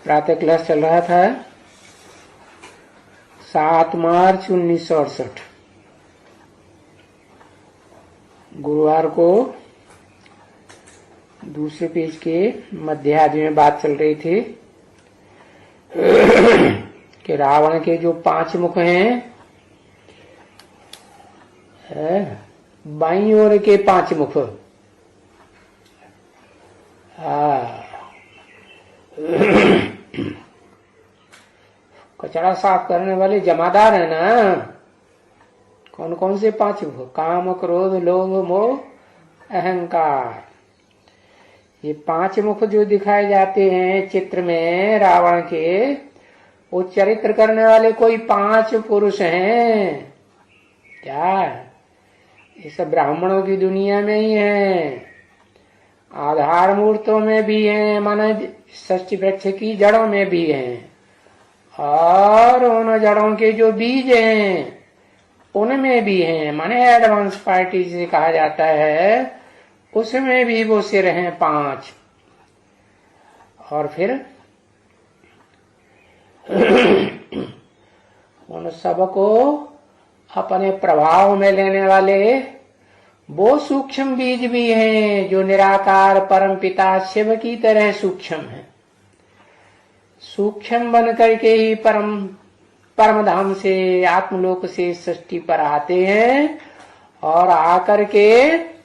प्रातः क्लास चल रहा था 7 मार्च 1968 गुरुवार को दूसरे पेज के मध्य आदि में बात चल रही थी कि रावण के जो 5 मुख हैं, बाईं ओर के 5 मुख, कचरा साफ करने वाले जमादार है ना। कौन कौन से 5 मुख? काम, क्रोध, लोभ, मोह, अहंकार। ये 5 मुख जो दिखाए जाते हैं चित्र में रावण के, वो चरित्र करने वाले कोई 5 पुरुष हैं क्या? ये सब ब्राह्मणों की दुनिया में ही है, आधार मूर्तों में भी हैं, माना षष्ठी वृक्ष की जड़ों में भी हैं, और उन जड़ों के जो बीज हैं उनमें भी हैं, माने एडवांस पार्टी से कहा जाता है, उसमें भी वो सिर हैं 5। और फिर उन सबको अपने प्रभाव में लेने वाले वो सूक्ष्म बीज भी हैं जो निराकार परम पिता शिव की तरह सूक्ष्म है। सूक्ष्म बन करके ही परम धाम से, आत्मलोक से सृष्टि पर आते हैं, और आकर के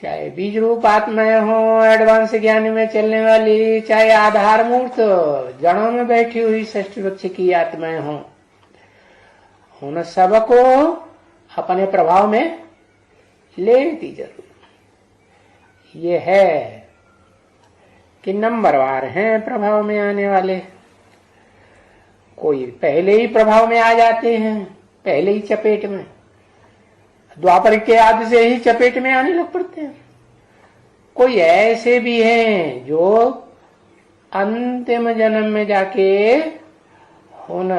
चाहे बीज रूप आत्माएं हो, एडवांस ज्ञान में चलने वाली, चाहे आधार मूर्त जड़ों में बैठी हुई षष्ठी वृक्ष की आत्माएं हो, उन सबको अपने प्रभाव में लेती जरूर। ये है कि नंबरवार हैं प्रभाव में आने वाले। कोई पहले ही प्रभाव में आ जाते हैं, पहले ही चपेट में, द्वापर के आदि से ही चपेट में आने लग पड़ते हैं। कोई ऐसे भी हैं जो अंतिम जन्म में जाके उन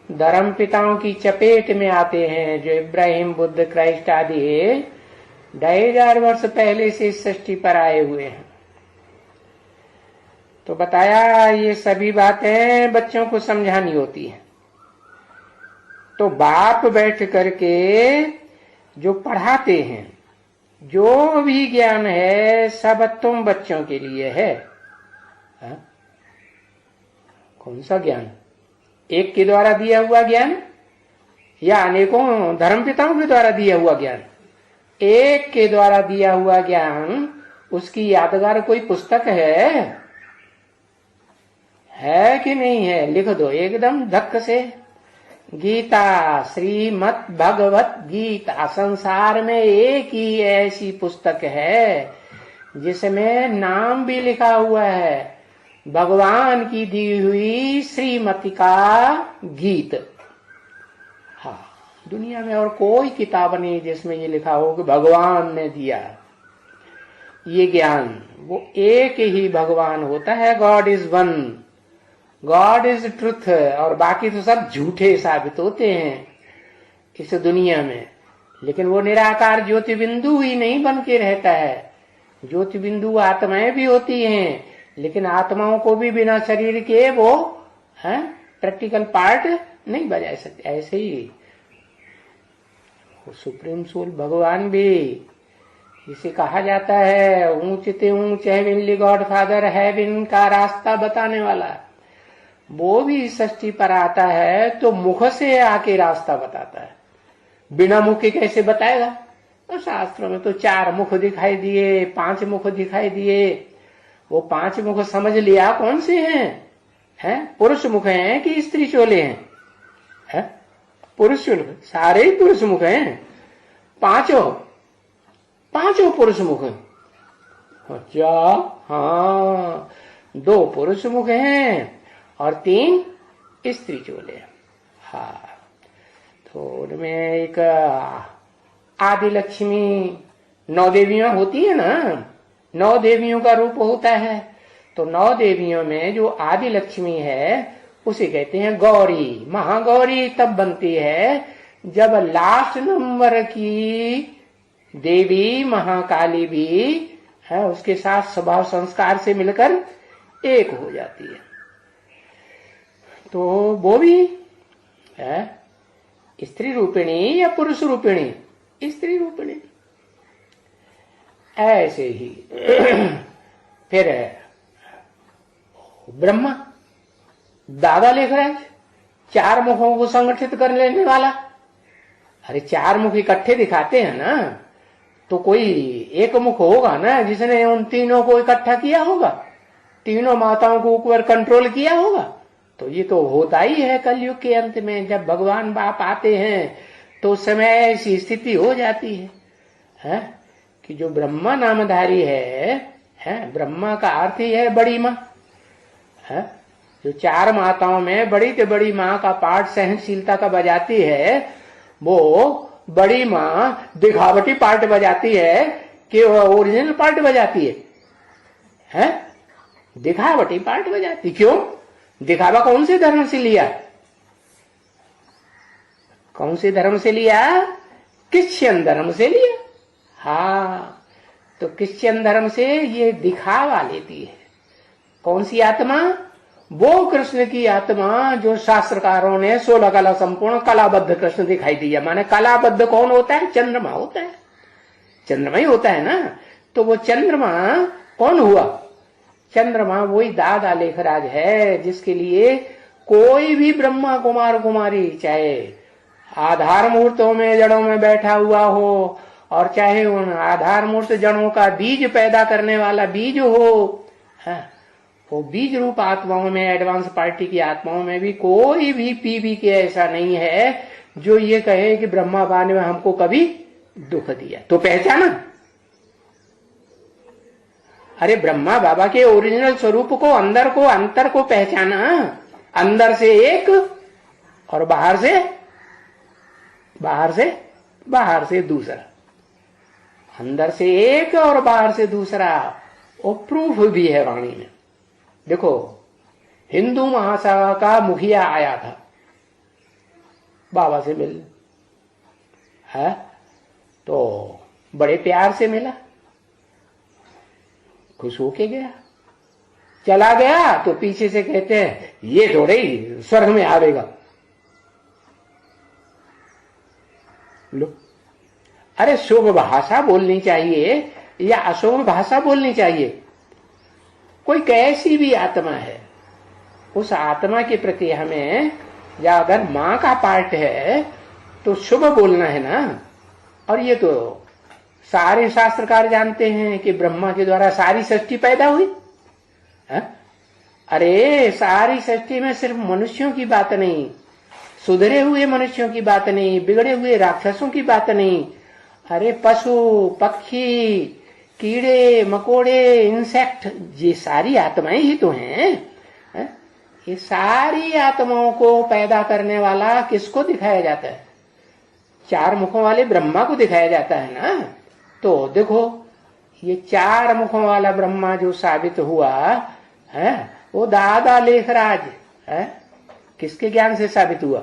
धर्म पिताओं की चपेट में आते हैं, जो इब्राहिम, बुद्ध, क्राइस्ट आदि 2500 वर्ष पहले से सृष्टि पर आए हुए हैं। तो बताया ये सभी बातें बच्चों को समझानी होती है। तो बाप बैठ करके जो पढ़ाते हैं, जो भी ज्ञान है, सब तुम बच्चों के लिए है। कौन सा ज्ञान? एक के द्वारा दिया हुआ ज्ञान या अनेकों धर्मपिताओं के द्वारा दिया हुआ ज्ञान? एक के द्वारा दिया हुआ ज्ञान, उसकी यादगार कोई पुस्तक है कि नहीं है? लिख दो एकदम धक्क से। गीता, श्रीमद् भगवत गीता संसार में एक ही ऐसी पुस्तक है जिसमें नाम भी लिखा हुआ है, भगवान की दी हुई श्रीमती का गीत। हाँ, दुनिया में और कोई किताब नहीं जिसमें ये लिखा हो कि भगवान ने दिया ये ज्ञान। वो एक ही भगवान होता है, God is one, God is truth, और बाकी तो सब झूठे साबित होते हैं इस दुनिया में। लेकिन वो निराकार ज्योति बिंदु ही नहीं बन के रहता है। ज्योति बिंदु आत्माएं भी होती हैं, लेकिन आत्माओं को भी बिना शरीर के वो प्रैक्टिकल पार्ट नहीं बजा सकते। ऐसे ही सुप्रीम सोल भगवान भी, जिसे कहा जाता है ऊंच ते ऊंच हेवनली गॉड फादर, हेवन का रास्ता बताने वाला, वो भी सृष्टि पर आता है तो मुख से आके रास्ता बताता है। बिना मुख के कैसे बताएगा? तो शास्त्रों में तो 4 मुख दिखाई दिए, 5 मुख दिखाई दिए। वो 5 मुख समझ लिया कौन से हैं? पुरुष मुख हैं कि स्त्री चोले हैं? पुरुष चोले, सारे ही पुरुष मुख हैं। पांचों पुरुष मुख हैं। अच्छा, हाँ, 2 पुरुष मुख हैं और 3 स्त्री चोले। हाँ, तो उनमें एक आदि लक्ष्मी 9 देवियां होती है ना, 9 देवियों का रूप होता है। तो 9 देवियों में जो आदि लक्ष्मी है उसे कहते हैं गौरी। महागौरी तब बनती है जब लास्ट नंबर की देवी महाकाली भी है, उसके साथ स्वभाव संस्कार से मिलकर एक हो जाती है। तो वो भी है स्त्री रूपिणी या पुरुष रूपिणी? स्त्री रूपिणी। ऐसे ही फिर ब्रह्मा, दादा लेखराज, चार मुखों को संगठित कर लेने वाला। अरे चार मुख इकट्ठे दिखाते हैं ना, तो कोई एक मुख होगा ना जिसने उन तीनों को इकट्ठा किया होगा, तीनों माताओं को ऊपर कंट्रोल किया होगा। तो ये तो होता ही है कलयुग के अंत में, जब भगवान बाप आते हैं तो उस समय ऐसी स्थिति हो जाती है कि जो ब्रह्मा नामधारी है, ब्रह्मा का अर्थ ही है बड़ी माँ है, जो चार माताओं में बड़ी से बड़ी माँ का पार्ट सहनशीलता का बजाती है, वो बड़ी माँ दिखावटी पार्ट बजाती है कि ओरिजिनल पार्ट बजाती है? दिखावटी पार्ट बजाती। क्यों? दिखावा कौन से धर्म से लिया? कौन से धर्म से लिया? क्रिश्चियन धर्म से लिया। हाँ, तो क्रिश्चियन धर्म से ये दिखावा लेती है। कौन सी आत्मा? वो कृष्ण की आत्मा जो शास्त्रकारों ने 16 कला संपूर्ण कलाबद्ध कृष्ण दिखाई दिया। माने कलाबद्ध कौन होता है? चंद्रमा होता है, चंद्रमा ही होता है ना। तो वो चंद्रमा कौन हुआ? चंद्रमा वही दादा लेखराज है, जिसके लिए कोई भी ब्रह्मा कुमार कुमारी, चाहे आधार मूर्तों में जड़ों में बैठा हुआ हो और चाहे उन आधार मूर्त जड़ों का बीज पैदा करने वाला बीज हो, वो बीज रूप आत्माओं में, एडवांस पार्टी की आत्माओं में भी कोई भी पीबी के ऐसा नहीं है जो ये कहे कि ब्रह्मा बा ने हमको कभी दुख दिया। तो पहचाना? अरे ब्रह्मा बाबा के ओरिजिनल स्वरूप को, अंदर को, अंतर को पहचाना। अंदर से एक और बाहर से दूसरा। अंदर से एक और बाहर से दूसरा। वो प्रूफ भी है वाणी में। देखो, हिंदू महासभा का मुखिया आया था बाबा से मिलने, है तो बड़े प्यार से मिला, खुश होके गया। चला गया तो पीछे से कहते हैं ये थोड़े ही स्वर्ग में आवेगा। लो, अरे शुभ भाषा बोलनी चाहिए या अशुभ भाषा बोलनी चाहिए? कोई कैसी भी आत्मा है, उस आत्मा के प्रति हमें, या अगर माँ का पार्ट है तो शुभ बोलना है ना। और ये तो सारे शास्त्रकार जानते हैं कि ब्रह्मा के द्वारा सारी सृष्टि पैदा हुई है? अरे सारी सृष्टि में सिर्फ मनुष्यों की बात नहीं, सुधरे हुए मनुष्यों की बात नहीं, बिगड़े हुए राक्षसों की बात नहीं। अरे पशु पक्षी, कीड़े मकोड़े, इंसेक्ट, ये सारी आत्माएं ही तो हैं। ये सारी आत्माओं को पैदा करने वाला किसको दिखाया जाता है? चार मुखों वाले ब्रह्मा को दिखाया जाता है ना। तो देखो, ये चार मुखों वाला ब्रह्मा जो साबित हुआ है, वो दादा लेखराज है, किसके ज्ञान से साबित हुआ?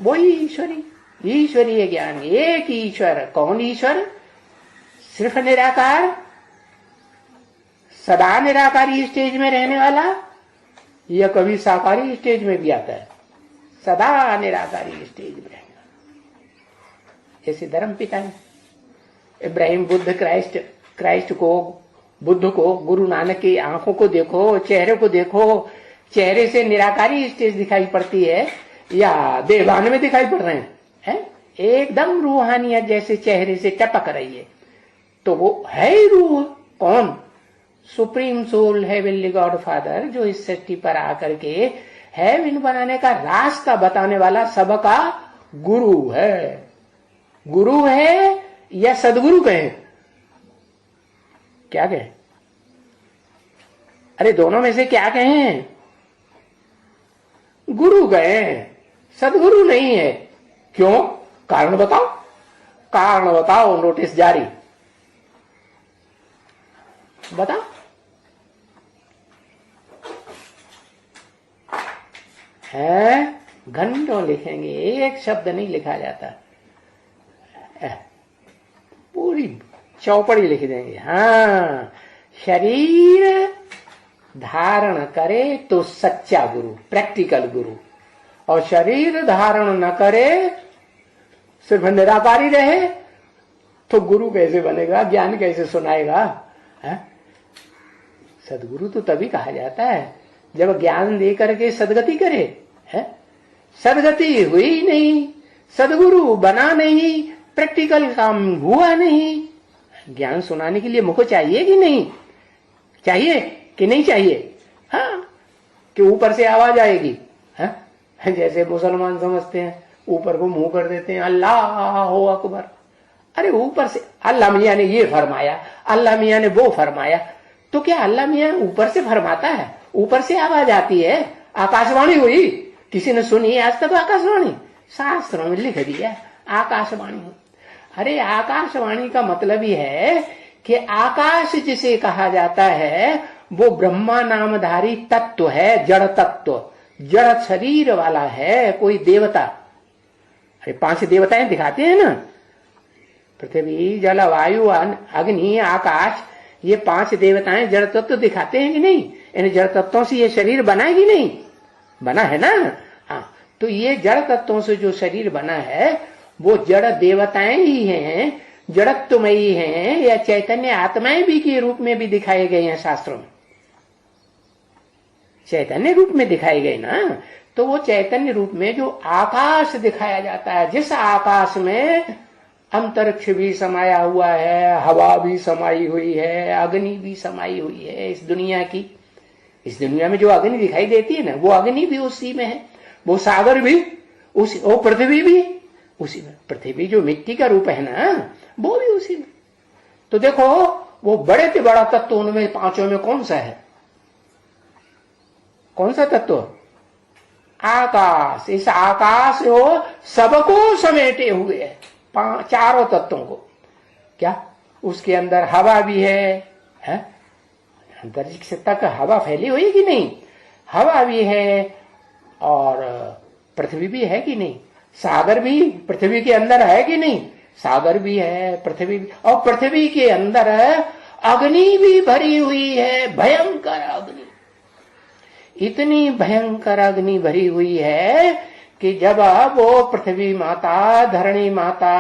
वही ईश्वरीय ज्ञान। एक ईश्वर। कौन ईश्वर? सिर्फ निराकार, सदा निराकारी स्टेज में रहने वाला, या कभी साकारी स्टेज में भी आता है? सदा निराकारी स्टेज में रहने वाला। जैसे धर्म पिता है इब्राहिम, बुद्ध, क्राइस्ट को, बुद्ध को, गुरु नानक की आंखों को देखो, चेहरे को देखो, चेहरे से निराकारी स्टेज दिखाई पड़ती है या देवान में दिखाई पड़ रहे हैं? एकदम रूहानियत जैसे चेहरे से टपक रही है। तो वो है ही रूह। कौन? Supreme soul, heavenly God father, जो इस सृष्टि पर आकर के हेवन बनाने का रास्ता बताने वाला सबका गुरु है। गुरु है या सदगुरु कहें? क्या कहें? अरे दोनों में से क्या कहें? गुरु कहें, सदगुरु नहीं है। क्यों? कारण बताओ, कारण बताओ। नोटिस जारी। बताओ। है, घंटों लिखेंगे, एक शब्द नहीं लिखा जाता। पूरी चौपड़ी लिख देंगे। हाँ, शरीर धारण करे तो सच्चा गुरु, प्रैक्टिकल गुरु, और शरीर धारण न करे सिर्फ निराकारी रहे तो गुरु कैसे बनेगा, ज्ञान कैसे सुनाएगा? है? सदगुरु तो तभी कहा जाता है जब ज्ञान दे करके सदगति करे। है? सदगति हुई नहीं, सदगुरु बना नहीं, प्रैक्टिकल काम हुआ नहीं। ज्ञान सुनाने के लिए मुझको चाहिए कि नहीं चाहिए, कि नहीं चाहिए? हाँ, कि ऊपर से आवाज आएगी। हाँ? जैसे मुसलमान समझते हैं, ऊपर को मुंह कर देते हैं, अल्लाह अकबर। अरे ऊपर से अल्लाह मियाँ ने ये फरमाया, अल्लाह मियाँ ने वो फरमाया, तो क्या अल्लाह मियाँ ऊपर से फरमाता है? ऊपर से आवाज आती है। आकाशवाणी हुई, किसी ने सुनी आज तक आकाशवाणी? शास्त्रों में लिख दिया आकाशवाणी। अरे आकाशवाणी का मतलब ही है कि आकाश जिसे कहा जाता है वो ब्रह्मा नामधारी तत्व है, जड़ तत्व, जड़ शरीर वाला है, कोई देवता। अरे 5 देवताएं दिखाते हैं ना, पृथ्वी जल वायु अग्नि आकाश, ये 5 देवताएं जड़ तत्व दिखाते हैं कि नहीं? इन जड़ तत्वों से ये शरीर बना है कि नहीं? बना है ना। हाँ, तो ये जड़ तत्वों से जो शरीर बना है वो जड़ देवताएं ही हैं, जड़त्वमयी हैं, या चैतन्य आत्माएं भी के रूप में भी दिखाए गए हैं शास्त्रों में। चैतन्य रूप में दिखाए गए ना, तो वो चैतन्य रूप में जो आकाश दिखाया जाता है, जिस आकाश में अंतरिक्ष भी समाया हुआ है, हवा भी समाई हुई है, अग्नि भी समाई हुई है। इस दुनिया की, इस दुनिया में जो अग्नि दिखाई देती है ना, वो अग्नि भी उसी में है, वो सागर भी उसी, वो पृथ्वी भी उसी में। पृथ्वी जो मिट्टी का रूप है ना, वो भी उसी में। तो देखो वो बड़े से बड़ा तत्व उनमें 5 में कौन सा है? कौन सा तत्व? आकाश। इस आकाश वो सबको समेटे हुए है, 4 तत्वों को। क्या उसके अंदर हवा भी है? अंतरिक्ष तक हवा फैली हुई कि नहीं? हवा भी है, और पृथ्वी भी है कि नहीं? सागर भी पृथ्वी के अंदर है कि नहीं? सागर भी है, पृथ्वी भी, और पृथ्वी के अंदर अग्नि भी भरी हुई है, भयंकर अग्नि। इतनी भयंकर अग्नि भरी हुई है कि जब वो पृथ्वी माता, धरणी माता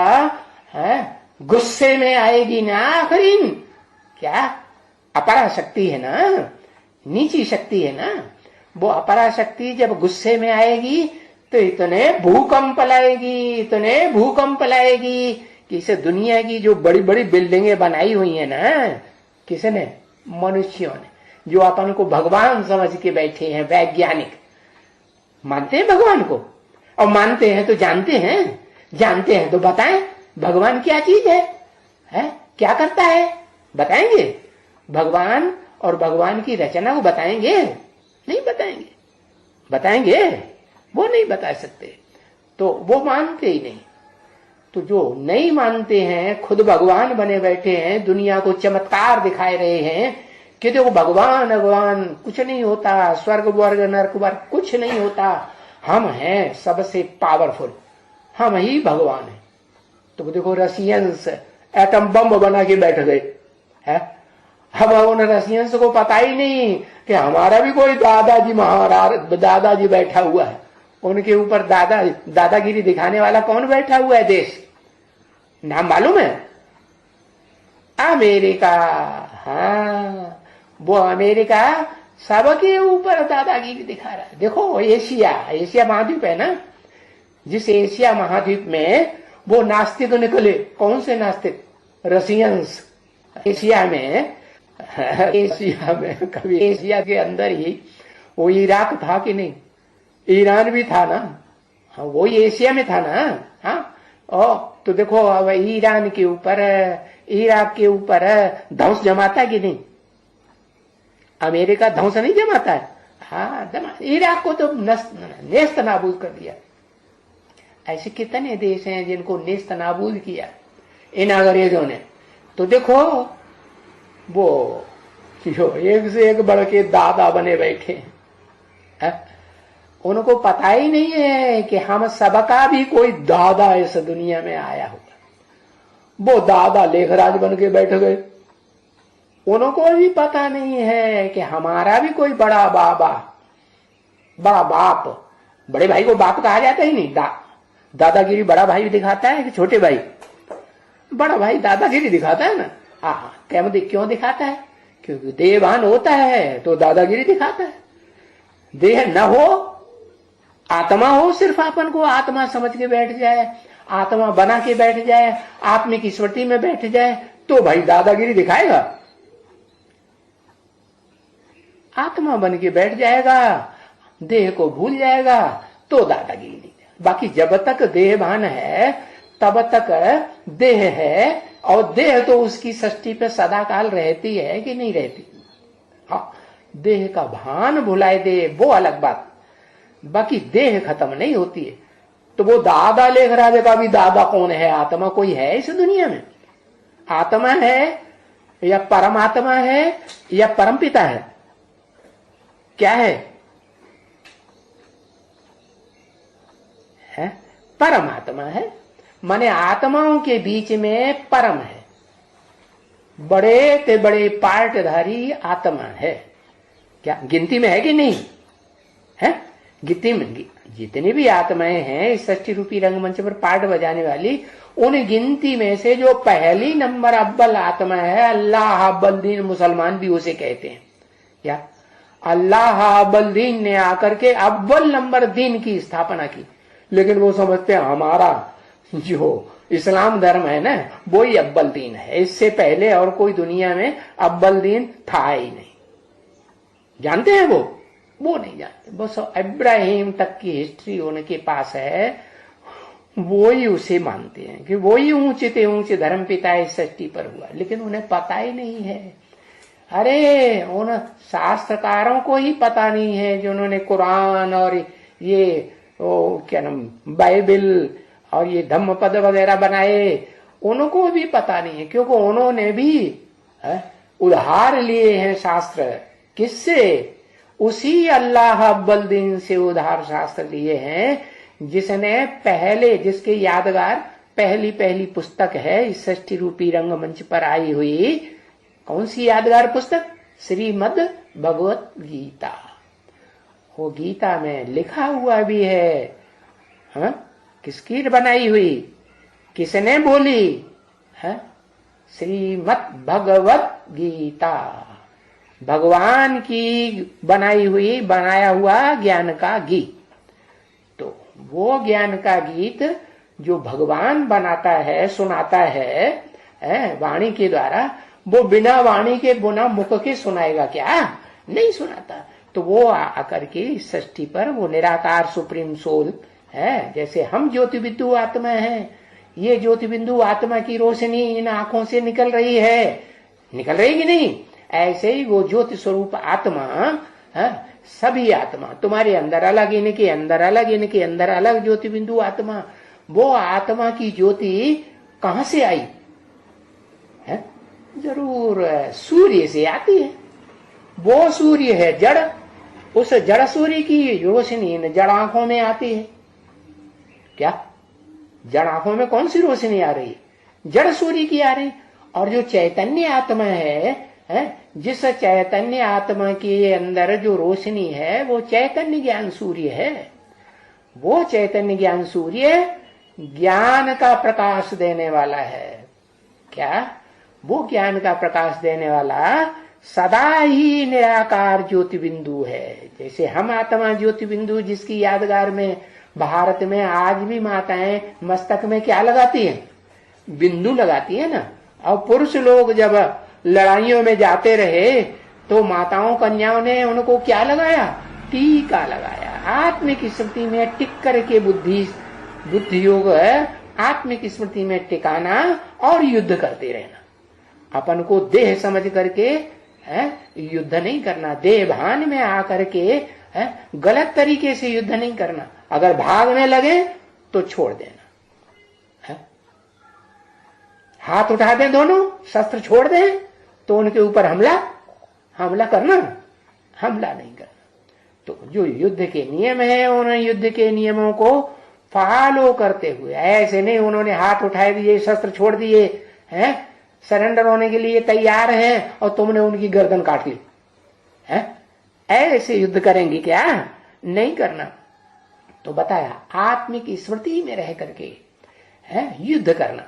है गुस्से में आएगी ना, आखिरीन क्या अपरा शक्ति है ना, नीची शक्ति है ना, वो अपरा शक्ति जब गुस्से में आएगी तो इतने भूकंप लाएगी, इतने भूकंप लाएगी कि इसे दुनिया की जो बड़ी बड़ी बिल्डिंगें बनाई हुई है ना, किसने? मनुष्यों ने, जो अपन को भगवान समझ के बैठे हैं। वैज्ञानिक मानते हैं भगवान को, और मानते हैं तो जानते हैं, जानते हैं तो बताएं भगवान क्या चीज है? क्या करता है? बताएंगे? भगवान और भगवान की रचना को बताएंगे? नहीं बताएंगे। बताएंगे? वो नहीं बता सकते, तो वो मानते ही नहीं। तो जो नहीं मानते हैं, खुद भगवान बने बैठे हैं, दुनिया को चमत्कार दिखाए रहे हैं कि देखो भगवान भगवान कुछ नहीं होता, स्वर्ग वर्ग नरक वर्ग कुछ नहीं होता, हम हैं सबसे पावरफुल, हम ही भगवान हैं। तो देखो रशियंस एटम बम बना के बैठ गए है। अब उन रशियंस को पता ही नहीं कि हमारा भी कोई दादाजी महाराज दादाजी बैठा हुआ है, उनके ऊपर दादागिरी दिखाने वाला कौन बैठा हुआ है? देश नाम मालूम है? अमेरिका। हाँ, वो अमेरिका सबके ऊपर दादागिरी दिखा रहा है। देखो एशिया महाद्वीप है ना, जिस एशिया महाद्वीप में वो नास्तिक निकले, कौन से नास्तिक? रशियंस। एशिया में कभी एशिया के अंदर ही वो इराक था कि नहीं? ईरान भी था ना, हाँ वो एशिया में था ना। हाँ, तो देखो अब ईरान के ऊपर, इराक के ऊपर ध्वंस जमाता कि नहीं? अमेरिका ध्वंस नहीं जमाता है? हाँ, इराक को तो नेस्त नाबूद कर दिया। ऐसे कितने देश हैं जिनको नेस्त नाबूद किया इन अंग्रेजों ने। तो देखो वो जो एक से एक बढ़ के दादा बने बैठे हैं, उनको पता ही नहीं है कि हम सबका भी कोई दादा इस दुनिया में आया होगा। वो दादा लेखराज बन के बैठ गए। उनको भी पता नहीं है कि हमारा भी कोई बड़ा बाप, बड़े भाई को बाप कहा जाता ही नहीं। दादागिरी बड़ा भाई दिखाता है कि छोटे भाई? बड़ा भाई दादागिरी दिखाता है ना। हाँ, क्यों दिखाता है? क्योंकि देहवान होता है तो दादागिरी दिखाता है। देह न हो, आत्मा हो, सिर्फ अपन को आत्मा समझ के बैठ जाए, आत्मा बना के बैठ जाए, आत्मिक स्मृति में बैठ जाए, तो भाई दादागिरी दिखाएगा। आत्मा बन के बैठ जाएगा, देह को भूल जाएगा, तो दादागिरी नहीं। बाकी जब तक देहभान है तब तक देह है, और देह तो उसकी सृष्टि पे सदा काल रहती है कि नहीं रहती। हाँ, देह का भान भुलाए दे वो अलग बात, बाकी देह खत्म नहीं होती है। तो वो दादा लेखराज का भी दादा कौन है? आत्मा कोई है इस दुनिया में? आत्मा है या परमात्मा है या परमपिता है? क्या है? परमात्मा है। माने आत्माओं के बीच में परम है, बड़े ते बड़े पार्टधारी आत्मा है। क्या गिनती में है कि नहीं है? गिनती में जितनी भी आत्माएं हैं इस सृष्टि रूपी रंगमंच पर पार्ट बजाने वाली, उन गिनती में से जो पहली नंबर अव्वल आत्मा है, अल्लाह अव्वल दीन, मुसलमान भी उसे कहते हैं। क्या अल्लाह अव्वल दीन ने आकर के अव्वल नंबर दीन की स्थापना की, लेकिन वो समझते हैं हमारा जो इस्लाम धर्म है ना वो ही अव्वल दीन है, इससे पहले और कोई दुनिया में अव्वल दीन था ही नहीं। जानते हैं वो नहीं जानते। बस इब्राहिम तक की हिस्ट्री उनके पास है, वो ही उसे मानते हैं कि वो ही ऊंचे ते ऊंचे धर्म पिता इस सृष्टि पर हुआ, लेकिन उन्हें पता ही नहीं है। अरे उन शास्त्रकारों को ही पता नहीं है जिन्होंने कुरान और ये क्या नाम बाइबल और ये धम्म पद वगैरह बनाए, उनको भी पता नहीं है, क्योंकि उन्होंने भी उधार लिए हैं शास्त्र। किससे? उसी अल्लाह अव्वल दीन से उधार शास्त्र लिए हैं जिसने पहले, जिसके यादगार पहली पुस्तक है इस सृष्टि रूपी रंगमंच पर आई हुई। कौन सी यादगार पुस्तक? श्रीमद् भगवत गीता। वो गीता में लिखा हुआ भी है। हाँ, किसकी बनाई हुई? किसने बोली? है श्रीमद् भगवत गीता, भगवान की बनाई हुई, बनाया हुआ ज्ञान का गीत। तो वो ज्ञान का गीत जो भगवान बनाता है, सुनाता है वाणी के द्वारा, वो बिना वाणी के बिना मुख के सुनाएगा क्या? नहीं सुनाता। तो वो आकर के सृष्टि पर वो निराकार सुप्रीम सोल है। जैसे हम ज्योति बिंदु आत्मा है, ये ज्योति बिंदु आत्मा की रोशनी इन आंखों से निकल रही है, निकल रही कि नहीं? ऐसे ही वो ज्योति स्वरूप आत्मा है, सभी आत्मा तुम्हारे अंदर अलग, इनके अंदर अलग, इनके अंदर अलग ज्योति बिंदु आत्मा। वो आत्मा की ज्योति कहां से आई है? जरूर सूर्य से आती है। वो सूर्य है जड़, उस जड़ सूर्य की रोशनी इन जड़ आंखों में आती है। क्या जड़ आंखों में कौन सी रोशनी आ रही? जड़ सूर्य की आ रही। और जो चैतन्य आत्मा है, जिस चैतन्य आत्मा के अंदर जो रोशनी है वो चैतन्य ज्ञान सूर्य है। वो चैतन्य ज्ञान सूर्य ज्ञान का प्रकाश देने वाला है। क्या? वो ज्ञान का प्रकाश देने वाला सदा ही निराकार ज्योति बिंदु है। जैसे हम आत्मा ज्योति बिंदु, जिसकी यादगार में भारत में आज भी माताएं मस्तक में क्या लगाती हैं? बिंदु लगाती है ना। और पुरुष लोग जब लड़ाइयों में जाते रहे तो माताओं कन्याओं ने उनको क्या लगाया? टीका लगाया। आत्मिक स्मृति में टिक करके बुद्धि योग आत्मिक स्मृति में टिकाना और युद्ध करते रहना। अपन को देह समझ करके युद्ध नहीं करना, देह भान में आकर के गलत तरीके से युद्ध नहीं करना। अगर भागने लगे तो छोड़ देना, हाथ उठा दें दोनों, शस्त्र छोड़ दें तो उनके ऊपर हमला करना, हमला नहीं करना। तो जो युद्ध के नियम है उन युद्ध के नियमों को फॉलो करते हुए, ऐसे नहीं उन्होंने हाथ उठाए दिए, शस्त्र छोड़ दिए, हैं, सरेंडर होने के लिए तैयार हैं और तुमने उनकी गर्दन काट ली है। ऐसे युद्ध करेंगे क्या? नहीं करना। तो बताया आत्मिक स्मृति में रह करके है युद्ध करना।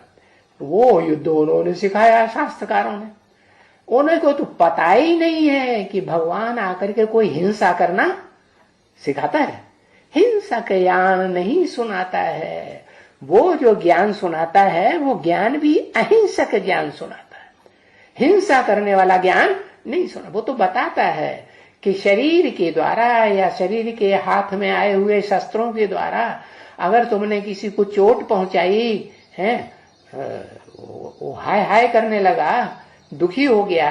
वो युद्ध उन्होंने सिखाया शास्त्रकारों ने। उन्हें को तो पता ही नहीं है कि भगवान आकर के कोई हिंसा करना सिखाता है। हिंसा का ज्ञान नहीं सुनाता है। वो जो ज्ञान सुनाता है वो ज्ञान भी अहिंसक ज्ञान सुनाता है, हिंसा करने वाला ज्ञान नहीं सुना। वो तो बताता है कि शरीर के द्वारा या शरीर के हाथ में आए हुए शस्त्रों के द्वारा अगर तुमने किसी को चोट पहुंचाई है, वो हाय हाय करने लगा, दुखी हो गया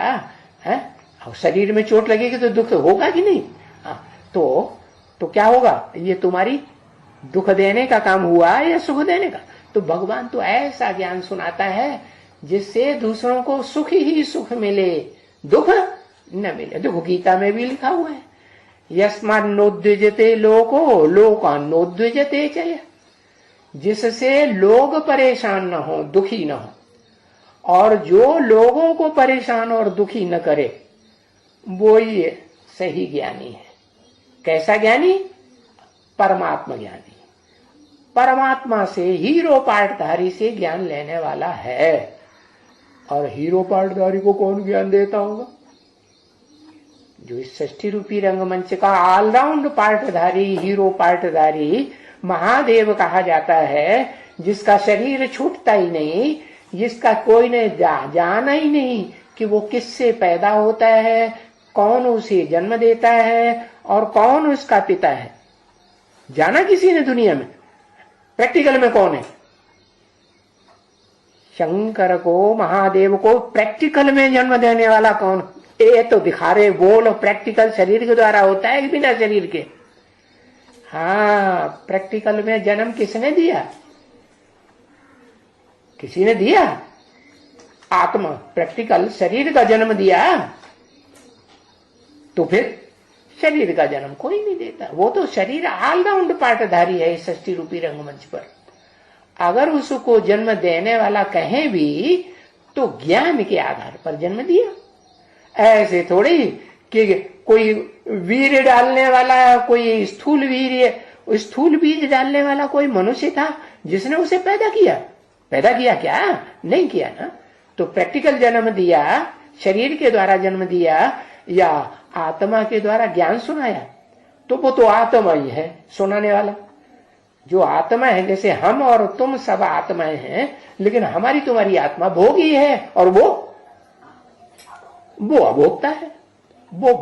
है, और शरीर में चोट लगेगी तो दुख होगा कि नहीं? तो क्या होगा? ये तुम्हारी दुख देने का काम हुआ या सुख देने का? तो भगवान तो ऐसा ज्ञान सुनाता है जिससे दूसरों को सुख ही सुख मिले, दुख न मिले। देखो गीता में भी लिखा हुआ है, यस्मान्नोद्विजते लोको लोकान्नोद्विजते चय, जिससे लोग परेशान न हो, दुखी न हो, और जो लोगों को परेशान और दुखी न करे वो ही सही ज्ञानी है। कैसा ज्ञानी? परमात्मा ज्ञानी। परमात्मा से, हीरो पार्टधारी से ज्ञान लेने वाला है। और हीरो पार्टधारी को कौन ज्ञान देता होगा? जो इस षष्ठी रूपी रंगमंच का ऑलराउंड पार्टधारी, हीरो पार्टधारी महादेव कहा जाता है, जिसका शरीर छूटता ही नहीं, जिसका कोई ने जाना ही नहीं कि वो किससे पैदा होता है, कौन उसे जन्म देता है और कौन उसका पिता है। जाना किसी ने दुनिया में? प्रैक्टिकल में कौन है? शंकर को, महादेव को प्रैक्टिकल में जन्म देने वाला कौन? ये तो दिखा रहे बोल प्रैक्टिकल शरीर के द्वारा होता है कि बिना शरीर के? हाँ, प्रैक्टिकल में जन्म किसने दिया? किसी ने दिया? आत्मा प्रैक्टिकल शरीर का जन्म दिया। तो फिर शरीर का जन्म कोई नहीं देता। वो तो शरीर ऑलराउंड पार्टधारी है इस षष्ठी रूपी रंगमंच पर। अगर उसको जन्म देने वाला कहें भी तो ज्ञान के आधार पर जन्म दिया। ऐसे थोड़ी कि कोई वीर डालने वाला, कोई स्थूल वीर, स्थूल बीज डालने वाला कोई मनुष्य था जिसने उसे पैदा किया? पैदा किया क्या? नहीं किया ना। तो प्रैक्टिकल जन्म दिया, शरीर के द्वारा जन्म दिया या आत्मा के द्वारा ज्ञान सुनाया? तो वो तो आत्मा ही है सुनाने वाला। जो आत्मा है, जैसे हम और तुम सब आत्माएं हैं, लेकिन हमारी तुम्हारी आत्मा भोगी है और वो अभोक्ता है। वो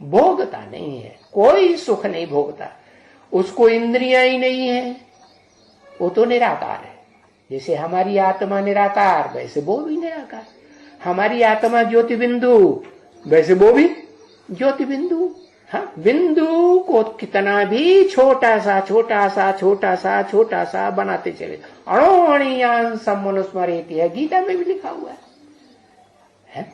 भोगता नहीं है, कोई सुख नहीं भोगता, उसको इंद्रियां ही नहीं है, वो तो निराकार है। जैसे हमारी आत्मा निराकार, वैसे वो भी निराकार। हमारी आत्मा ज्योति बिंदु, वैसे वो भी ज्योति बिंदु। हाँ, बिंदु को कितना भी छोटा सा छोटा सा छोटा सा छोटा सा बनाते चले, अणोअणीयान सम्मनुस्मरेति है, गीता में भी लिखा हुआ है।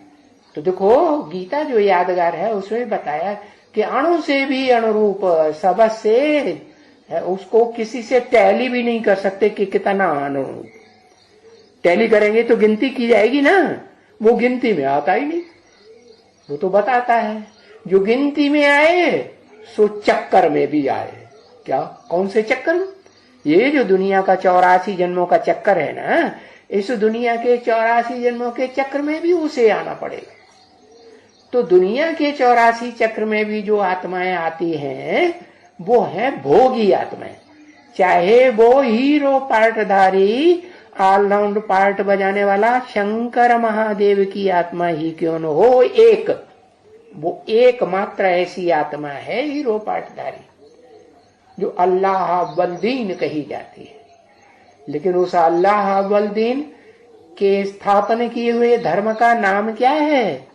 तो देखो गीता जो यादगार है उसमें बताया कि अणु से भी अनुरूप, सबसे उसको किसी से टैली भी नहीं कर सकते कि कितना अनुरूप। टैली करेंगे तो गिनती की जाएगी ना, वो गिनती में आता ही नहीं। वो तो बताता है जो गिनती में आए सो चक्कर में भी आए। क्या? कौन से चक्कर में? ये जो दुनिया का 84 जन्मों का चक्कर है ना, इस दुनिया के 84 जन्मों के चक्र में भी उसे आना पड़ेगा। तो दुनिया के 84 चक्र में भी जो आत्माएं आती हैं वो है भोगी आत्माएं, चाहे वो हीरो पार्टधारी ऑलराउंड पार्ट बजाने वाला शंकर महादेव की आत्मा ही क्यों न हो। वो एकमात्र ऐसी आत्मा है हीरो पार्टधारी जो अल्लाह वल्दीन कही जाती है। लेकिन उस अल्लाह वल्दीन के स्थापन किए हुए धर्म का नाम क्या है?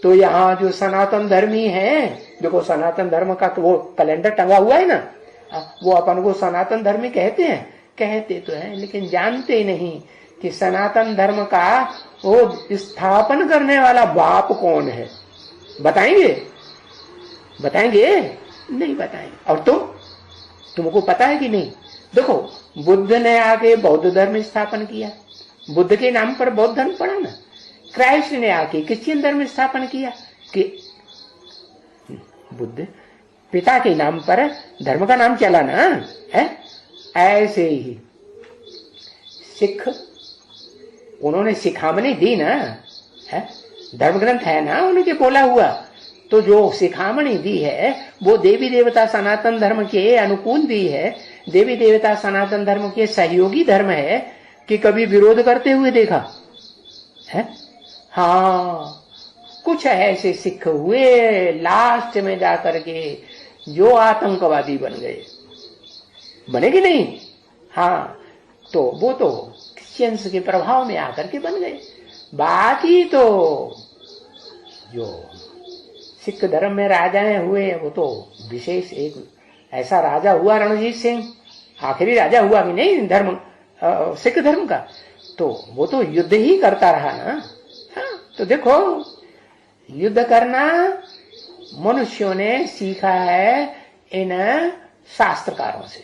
तो यहाँ जो सनातन धर्मी है, देखो सनातन धर्म का वो कैलेंडर टंगा हुआ है ना, वो अपन को सनातन धर्मी कहते हैं, कहते तो हैं, लेकिन जानते नहीं कि सनातन धर्म का वो स्थापन करने वाला बाप कौन है। बताएंगे? बताएंगे? नहीं बताएंगे। और तुमको पता है कि नहीं? देखो बुद्ध ने आके बौद्ध धर्म स्थापन किया, बुद्ध के नाम पर बौद्ध धर्म पड़ा ना। क्राइस्ट ने आके क्रिश्चियन धर्म स्थापन किया कि बुद्ध पिता के नाम पर धर्म का नाम चला ना है। ऐसे ही सिख, उन्होंने सिखामणी दी ना है, धर्म ग्रंथ है ना उनके बोला हुआ, तो जो सिखामणी दी है वो देवी देवता सनातन धर्म के अनुकूल भी है, देवी देवता सनातन धर्म के सहयोगी धर्म है कि कभी विरोध करते हुए देखा है। हाँ, कुछ ऐसे सिख हुए लास्ट में जाकर के जो आतंकवादी बन गए, बने कि नहीं। हाँ, तो वो तो क्रिश्चियंस के प्रभाव में आकर के बन गए। बाकी तो जो सिख धर्म में राजाएं हुए वो तो विशेष, एक ऐसा राजा हुआ रणजीत सिंह, आखिरी राजा हुआ कि नहीं धर्म सिख धर्म का, तो वो तो युद्ध ही करता रहा ना। हाँ, तो देखो युद्ध करना मनुष्यों ने सीखा है इन शास्त्रकारों से,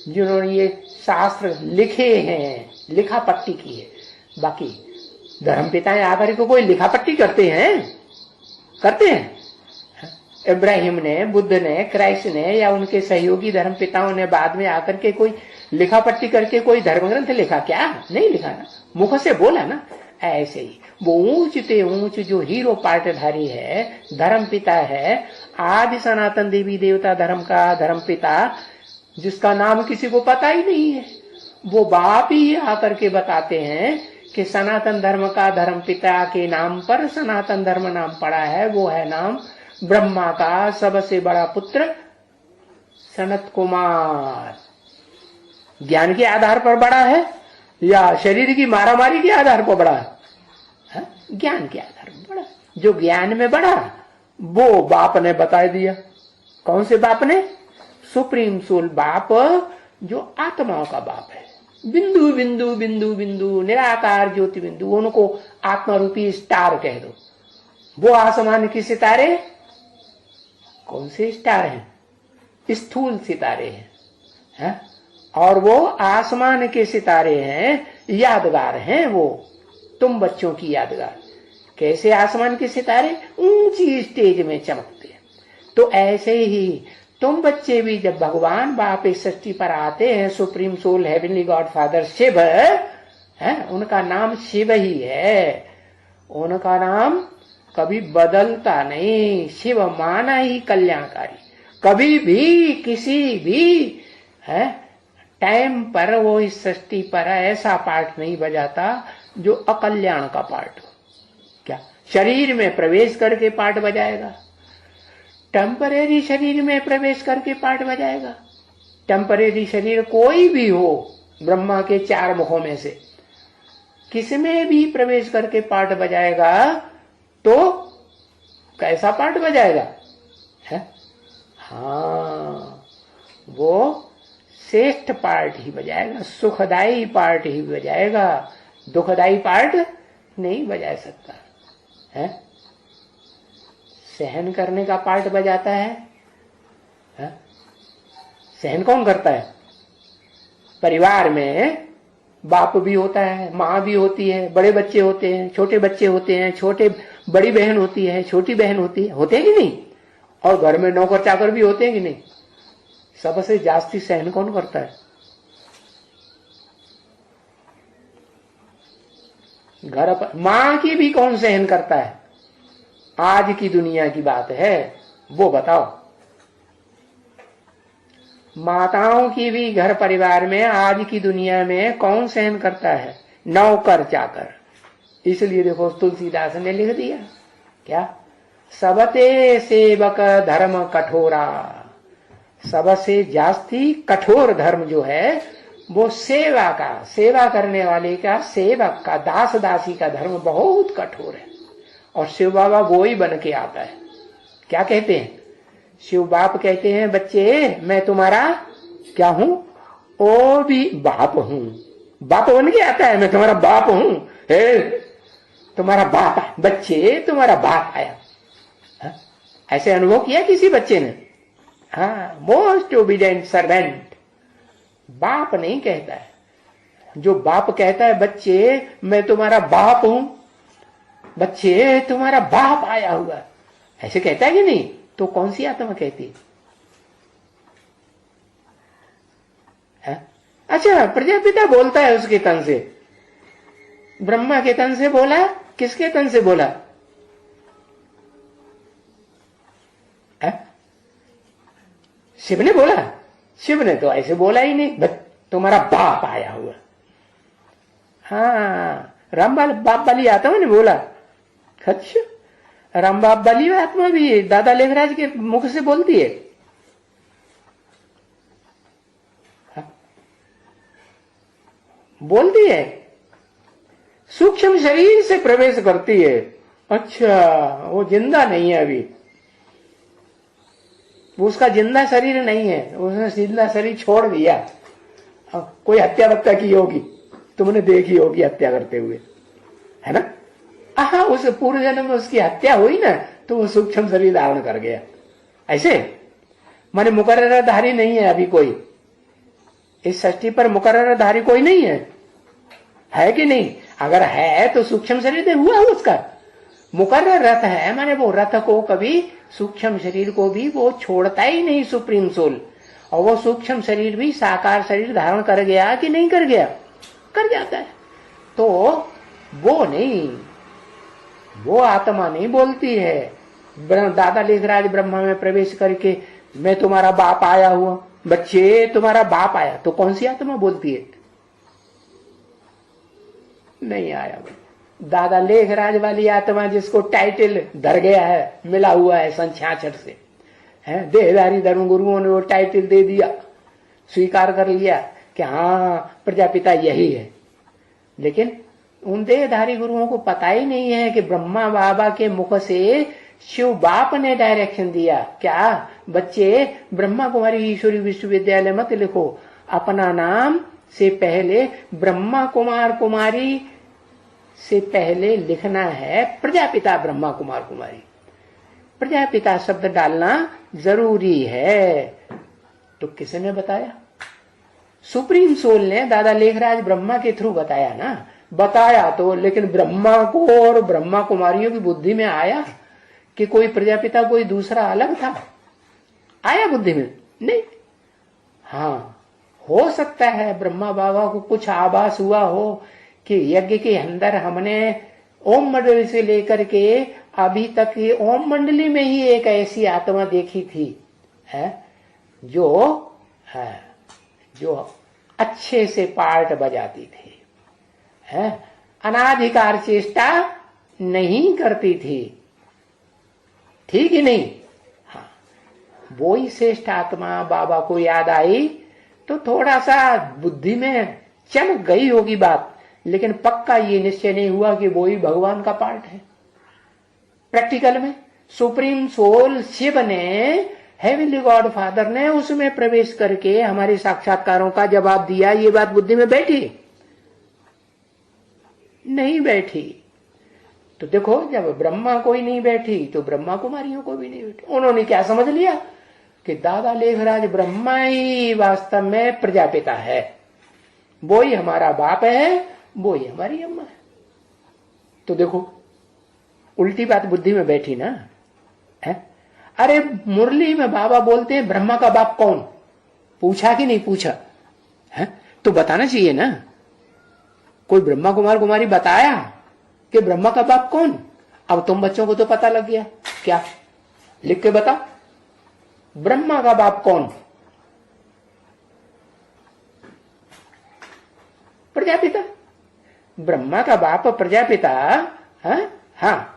जिन्होंने ये शास्त्र लिखे हैं, लिखा पट्टी की है। बाकी धर्म पिताएं आकर को कोई लिखा पट्टी करते हैं? करते हैं? इब्राहिम ने, बुद्ध ने, क्राइस्ट ने या उनके सहयोगी धर्म पिताओं ने बाद में आकर के कोई लिखा पट्टी करके कोई धर्म ग्रंथ लिखा क्या? नहीं लिखा ना, मुख से बोला ना। ऐसे ही वो ऊंच ते ऊंच जो हीरो पार्टधारी है, धर्म पिता है, आदि सनातन देवी देवता धर्म का धर्म पिता, जिसका नाम किसी को पता ही नहीं है, वो बाप ही आकर के बताते हैं कि सनातन धर्म का धर्म पिता के नाम पर सनातन धर्म नाम पड़ा है। वो है नाम ब्रह्मा का सबसे बड़ा पुत्र सनत कुमार। ज्ञान के आधार पर बड़ा है या शरीर की मारामारी के आधार पर बड़ा है? ज्ञान के आधार पर बड़ा। जो ज्ञान में बड़ा वो बाप ने बता दिया। कौन से बाप ने? सुप्रीम सोल बाप, जो आत्माओं का बाप है। बिंदु बिंदु बिंदु बिंदु निराकार ज्योति बिंदु, उनको आत्मा रूपी स्टार कह दो। वो आसमान के सितारे कौन से स्टार हैं? स्थूल सितारे हैं, और वो आसमान के सितारे हैं, यादगार हैं। वो तुम बच्चों की यादगार। कैसे आसमान के सितारे? ऊंची स्टेज में चमकते हैं। तो ऐसे ही तुम बच्चे भी जब भगवान बाप इस सृष्टि पर आते हैं, supreme soul heavenly God father Shiv है, उनका नाम शिव ही है, उनका नाम कभी बदलता नहीं। शिव माना ही कल्याणकारी। कभी भी किसी भी है टाइम पर वो इस सृष्टि पर ऐसा पार्ट नहीं बजाता जो अकल्याण का पार्ट हो। क्या शरीर में प्रवेश करके पार्ट बजाएगा? टेम्परेरी शरीर में प्रवेश करके पार्ट बजाएगा। टेम्परेरी शरीर कोई भी हो, ब्रह्मा के 4 मुखों में से किसमें भी प्रवेश करके पार्ट बजाएगा तो कैसा पार्ट बजाएगा है? हाँ, वो श्रेष्ठ पार्ट ही बजाएगा, सुखदाई पार्ट ही बजाएगा, दुखदाई पार्ट नहीं बजा सकता है। सहन करने का पार्ट बजाता है? सहन कौन करता है? परिवार में बाप भी होता है, माँ भी होती है, बड़े बच्चे होते हैं, छोटे बच्चे होते हैं, बड़ी बहन होती है, छोटी बहन होती है, होते हैं कि नहीं? और घर में नौकर चाकर भी होते हैं कि नहीं? सबसे जास्ती सहन कौन करता है? घर पर माँ की भी कौन सहन करता है? आज की दुनिया की बात है, वो बताओ। माताओं की भी घर परिवार में आज की दुनिया में कौन सहन करता है? नौकर चाकर। इसलिए देखो तुलसीदास ने लिख दिया क्या? सबते सेवक धर्म कठोरा। सबसे जास्ती कठोर धर्म जो है वो सेवा का, सेवा करने वाले का, सेवक का, दास दासी का धर्म बहुत कठोर है। और शिव बाबा वो ही बन के आता है। क्या कहते हैं? शिव बाप कहते हैं, बच्चे मैं तुम्हारा क्या हूं? ओ भी बाप हूं। बाप बन के आता है, मैं तुम्हारा बाप हूं। तुम्हारा बाप, बच्चे तुम्हारा बाप आया। ऐसे अनुभव किया किसी बच्चे ने? हाँ, मोस्ट ओबीडिएंट सर्वेंट। बाप नहीं कहता है, जो बाप कहता है बच्चे मैं तुम्हारा बाप हूं, बच्चे तुम्हारा बाप आया हुआ, ऐसे कहता है कि नहीं? तो कौन सी आत्मा कहती है? अच्छा, प्रजापिता बोलता है उसके तन से, ब्रह्मा के तन से बोला, किसके तन से बोला? शिव ने बोला? शिव ने तो ऐसे बोला ही नहीं, तुम्हारा बाप आया हुआ। हाँ, राम बाप वाली आत्मा ने बोला। अच्छा, राम बाप वाली आत्मा भी दादा लेखराज के मुख से बोलती है? हाँ? बोलती है, सूक्ष्म शरीर से प्रवेश करती है। अच्छा, वो जिंदा नहीं है अभी, वो उसका जिंदा शरीर नहीं है, उसने जिंदा शरीर छोड़ दिया। कोई हत्या वत्या की होगी, तुमने देखी होगी हत्या करते हुए, है ना? हाँ, उस पूर्व जन्म में उसकी हत्या हुई ना, तो वो सूक्ष्म शरीर धारण कर गया। ऐसे माने मुकर्ररधारी नहीं है अभी कोई, इस सृष्टि पर मुकर्ररधारी कोई नहीं है कि नहीं? अगर है तो सूक्ष्म शरीर हुआ उसका। मुकर्रर रथ है, माने वो रथ को कभी, सूक्ष्म शरीर को भी वो छोड़ता ही नहीं, सुप्रीम सोल। और वो सूक्ष्म शरीर भी साकार शरीर धारण कर गया कि नहीं कर गया? कर जाता है। तो वो नहीं, वो आत्मा नहीं बोलती है। दादा लेखराज ब्रह्मा में प्रवेश करके मैं तुम्हारा बाप आया हुआ, बच्चे तुम्हारा बाप आया, तो कौन सी आत्मा बोलती है? नहीं आया। दादा लेखराज वाली आत्मा जिसको टाइटल धर गया है, मिला हुआ है सन 66 से, है देहधारी धर्म गुरुओं ने वो टाइटल दे दिया, स्वीकार कर लिया कि हाँ प्रजापिता यही है। लेकिन उन देहधारी गुरुओं को पता ही नहीं है कि ब्रह्मा बाबा के मुख से शिव बाप ने डायरेक्शन दिया, क्या बच्चे ब्रह्मा कुमारी ईश्वरी विश्वविद्यालय मत लिखो, अपना नाम से पहले ब्रह्मा कुमार कुमारी से पहले लिखना है प्रजापिता ब्रह्मा कुमार कुमारी। प्रजापिता शब्द डालना जरूरी है। तो किसने बताया? सुप्रीम सोल ने दादा लेखराज ब्रह्मा के थ्रू बताया ना। बताया तो, लेकिन ब्रह्मा को और ब्रह्मा कुमारियों की बुद्धि में आया कि कोई प्रजापिता कोई दूसरा अलग था? आया बुद्धि में? नहीं। हाँ, हो सकता है ब्रह्मा बाबा को कुछ आभास हुआ हो कि यज्ञ के अंदर हमने ओम मंडली से लेकर के अभी तक ये ओम मंडली में ही एक ऐसी आत्मा देखी थी, है जो अच्छे से पार्ट बजाती थी, है अनाधिकार चेष्टा नहीं करती थी, ठीक ही नहीं? हाँ, वो ही श्रेष्ठ आत्मा बाबा को याद आई तो थोड़ा सा बुद्धि में चमक गई होगी बात, लेकिन पक्का ये निश्चय नहीं हुआ कि वो ही भगवान का पार्ट है। प्रैक्टिकल में सुप्रीम सोल शिव ने, हेवनली गॉड फादर ने उसमें प्रवेश करके हमारे साक्षात्कारों का जवाब दिया। ये बात बुद्धि में बैठी? नहीं बैठी। तो देखो, जब ब्रह्मा को ही नहीं बैठी तो ब्रह्मा कुमारियों को भी नहीं बैठी। उन्होंने क्या समझ लिया कि दादा लेखराज ब्रह्मा ही वास्तव में प्रजापिता है, वो ही हमारा बाप है, वो ही हमारी अम्मा है। तो देखो, उल्टी बात बुद्धि में बैठी ना है। अरे मुरली में बाबा बोलते हैं ब्रह्मा का बाप कौन? पूछा कि नहीं पूछा? है तो बताना चाहिए ना। कोई ब्रह्मा कुमार कुमारी बताया कि ब्रह्मा का बाप कौन? अब तुम बच्चों को तो पता लग गया, क्या लिख के बता, ब्रह्मा का बाप कौन? प्रजापिता। ब्रह्मा का बाप प्रजापिता। हाँ,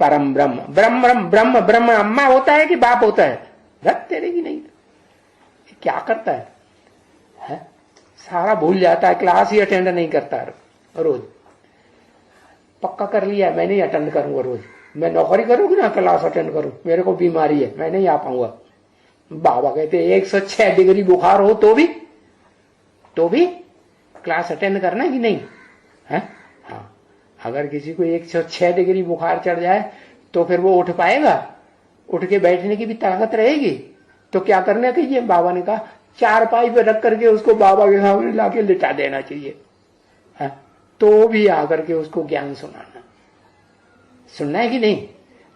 परम ब्रह्म। ब्रह्म ब्रह्म ब्रह्म अम्मा होता है कि बाप होता है? रख तेरे की नहीं। क्या करता है? सारा भूल जाता है, क्लास ही अटेंड नहीं करता रोज। पक्का कर लिया मैं नहीं अटेंड करूंगा रोज। मैं नौकरी करूंगी ना, क्लास अटेंड करूं, मेरे को बीमारी है, मैं नहीं आ पाऊंगा। बाबा कहते 106 डिग्री बुखार हो तो भी क्लास अटेंड करना कि नहीं है? हाँ, अगर किसी को 106 डिग्री बुखार चढ़ जाए तो फिर वो उठ पाएगा? उठ के बैठने की भी ताकत रहेगी? तो क्या करना चाहिए? बाबा ने कहा 4 पाई पे रख करके उसको बाबा के सामने लाके लिटा देना चाहिए। तो भी आकर के उसको ज्ञान सुनाना। सुनना है कि नहीं?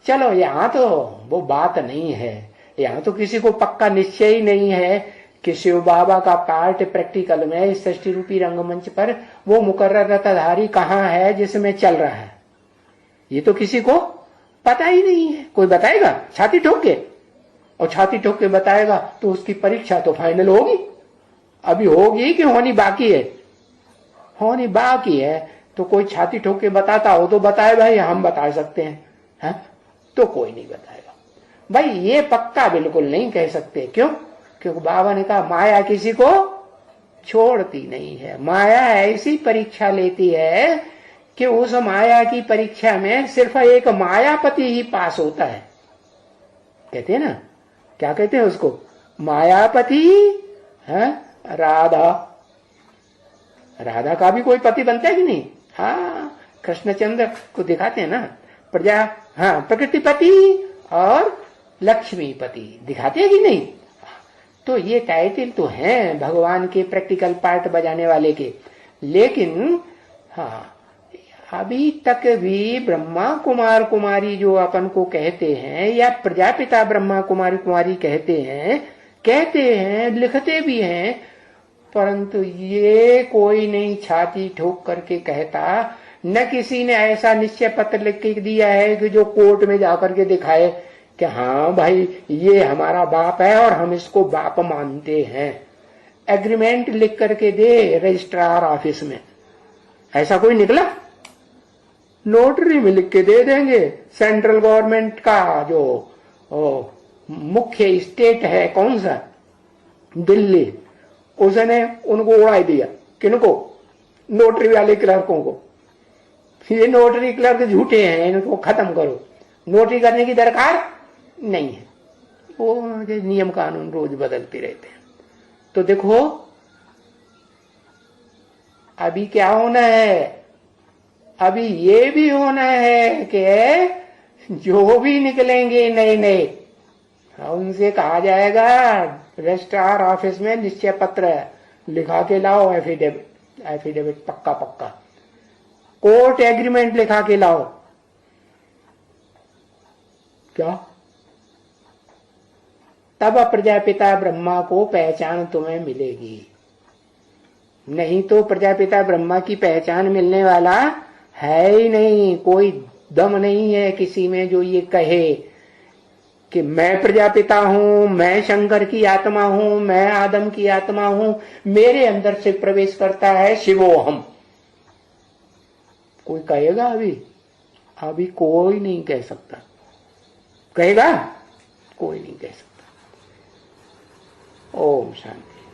चलो यहां तो वो बात नहीं है, यहां तो किसी को पक्का निश्चय ही नहीं है कि शिव बाबा का पार्ट प्रैक्टिकल में इस सृष्टि रूपी रंगमंच पर वो मुकर्रर रताधारी कहाँ है जिसमें चल रहा है, ये तो किसी को पता ही नहीं है। कोई बताएगा छाती ठोक के? और छाती ठोक के बताएगा तो उसकी परीक्षा तो फाइनल होगी। अभी होगी कि होनी बाकी है? होनी बाकी है। तो कोई छाती ठोक के बताता हो तो बताए भाई, हम बता सकते हैं, है? तो कोई नहीं बताएगा भाई। ये पक्का बिल्कुल नहीं कह सकते। क्यों? क्योंकि बाबा ने कहा माया किसी को छोड़ती नहीं है। माया ऐसी परीक्षा लेती है कि उस माया की परीक्षा में सिर्फ एक मायापति ही पास होता है। कहते हैं ना, क्या कहते हैं उसको? मायापति है। राधा, राधा का भी कोई पति बनता है कि नहीं? हाँ, कृष्णचंद्र को दिखाते हैं ना, प्रजा, हाँ, प्रकृतिपति और लक्ष्मीपति दिखाते हैं कि नहीं? तो ये टाइटल तो हैं भगवान के प्रैक्टिकल पार्ट बजाने वाले के। लेकिन हाँ, अभी तक भी ब्रह्मा कुमार कुमारी जो अपन को कहते हैं, या प्रजापिता ब्रह्मा कुमारी कुमारी कहते हैं, लिखते भी हैं, परंतु ये कोई नहीं छाती ठोक करके कहता। न किसी ने ऐसा निश्चय पत्र लिख के दिया है कि जो कोर्ट में जाकर के दिखाए कि हाँ भाई ये हमारा बाप है और हम इसको बाप मानते हैं। एग्रीमेंट लिख करके दे रजिस्ट्रार ऑफिस में, ऐसा कोई निकला? नोटरी में लिख के दे देंगे। सेंट्रल गवर्नमेंट का जो मुख्य स्टेट है कौन सा? दिल्ली। उसने उनको उड़ा दिया। किनको? नोटरी वाले क्लर्कों को। ये नोटरी क्लर्क झूठे हैं, इनको खत्म करो, नोटरी करने की दरकार नहीं है। वो नियम कानून रोज बदलते रहते हैं। तो देखो अभी क्या होना है, अभी ये भी होना है कि जो भी निकलेंगे नए नए, उनसे कहा जाएगा रजिस्ट्रार ऑफिस में निश्चय पत्र लिखा के लाओ, एफिडेविट पक्का पक्का, कोर्ट एग्रीमेंट लिखा के लाओ। क्या? तब प्रजापिता ब्रह्मा को पहचान तुम्हें मिलेगी। नहीं तो प्रजापिता ब्रह्मा की पहचान मिलने वाला है ही नहीं। कोई दम नहीं है किसी में जो ये कहे कि मैं प्रजापिता हूं, मैं शंकर की आत्मा हूं, मैं आदम की आत्मा हूं, मेरे अंदर से प्रवेश करता है शिवोहम। कोई कहेगा? अभी कोई नहीं कह सकता। कहेगा? कोई नहीं कह सकता। ओम शांति।